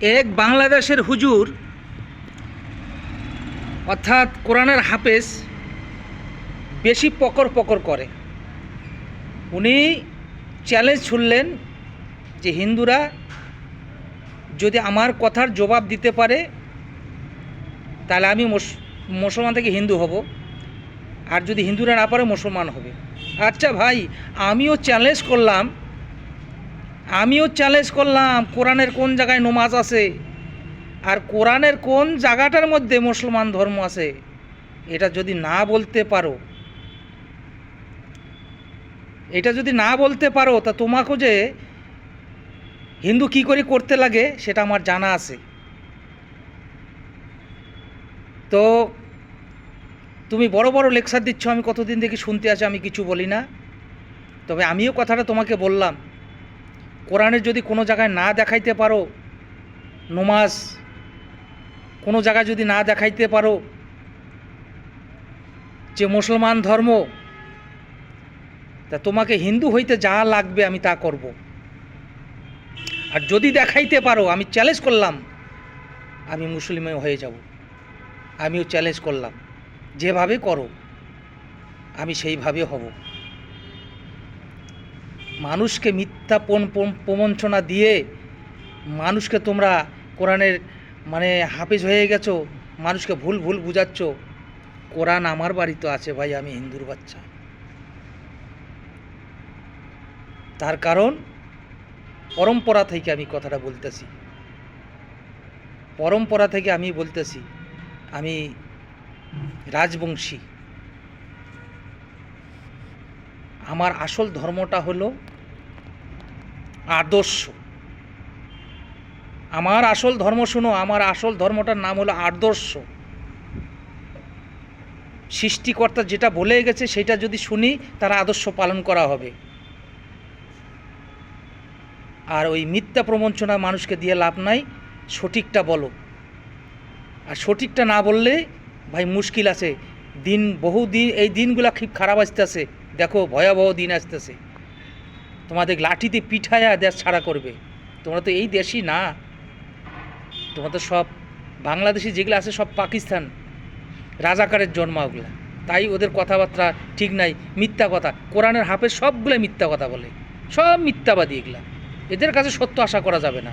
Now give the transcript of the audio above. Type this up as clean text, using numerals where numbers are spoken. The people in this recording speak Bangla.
এক বাংলাদেশের হুজুর অর্থাৎ কোরআনের হাফেজ বেশি পকর পকর করে। উনি চ্যালেঞ্জ ছুড়লেন যে হিন্দুরা যদি আমার কথার জবাব দিতে পারে তাহলে আমি মুসলমান থেকে হিন্দু হব, আর যদি হিন্দুরা না পারে মুসলমান হবে। আচ্ছা ভাই, আমিও চ্যালেঞ্জ করলাম কোরআনের কোন জায়গায় নমাজ আছে আর কোরআনের কোন জায়গাটার মধ্যে মুসলমান ধর্ম আছে, এটা যদি না বলতে পারো তা তোমাকেও যে হিন্দু কী করে করতে লাগে সেটা আমার জানা আছে। তো তুমি বড় বড় লেকচার দিচ্ছ, আমি কতদিন থেকে শুনতে আছি, আমি কিছু বলি না। তবে আমিও কথাটা তোমাকে বললাম, কোরআনের যদি কোনো জায়গায় না দেখাইতে পারো নমাজ, কোনো জায়গায় যদি না দেখাইতে পারো যে মুসলমান ধর্ম, তা তোমাকে হিন্দু হইতে যা লাগবে আমি তা করব। আর যদি দেখাইতে পারো, আমি চ্যালেঞ্জ করলাম, আমি মুসলিমে হয়ে যাব। আমিও চ্যালেঞ্জ করলাম, যেভাবে করো আমি সেইভাবে হব। মানুষকে মিথ্যা প্রবঞ্চনা দিয়ে মানুষকে তোমরা কোরআনের হাফেজ হয়ে গেছো, মানুষকে ভুল বুঝাচ্ছ। কোরআন আমার বাড়িতে আছে ভাই, আমি হিন্দুর বাচ্চা। তার কারণ পরম্পরা থেকে আমি কথাটা বলতেছি, আমি রাজবংশী। আমার আসল ধর্মটা হলো আদর্শ। আমার আসল ধর্ম শুনো, আমার আসল ধর্মটার নাম হলো আদর্শ। সৃষ্টিকর্তা যেটা বলে গেছে সেটা যদি শুনি, তার আদর্শ পালন করা হবে। আর ওই মিথ্যা প্রবঞ্চনা মানুষকে দিয়ে লাভ নাই, সঠিকটা বলো। আর সঠিকটা না বললে ভাই মুশকিল আছে। এই দিনগুলো খুব খারাপ আসতেছে, দেখো ভয়াবহ দিন আসতেছে। তোমাদের লাঠিতে পিঠায়া দেশ ছাড়া করবে। তোমরা তো এই দেশই না, তোমরা তো সব বাংলাদেশি যেগুলো আছে সব পাকিস্তান রাজাকারের জন্ম ওগুলা। তাই ওদের কথাবার্তা ঠিক নাই, মিথ্যা কথা। কোরআনের হাফেজ সবগুলো মিথ্যা কথা বলে, সব মিথ্যাবাদী এগুলা। এদের কাছে সত্য আশা করা যাবে না।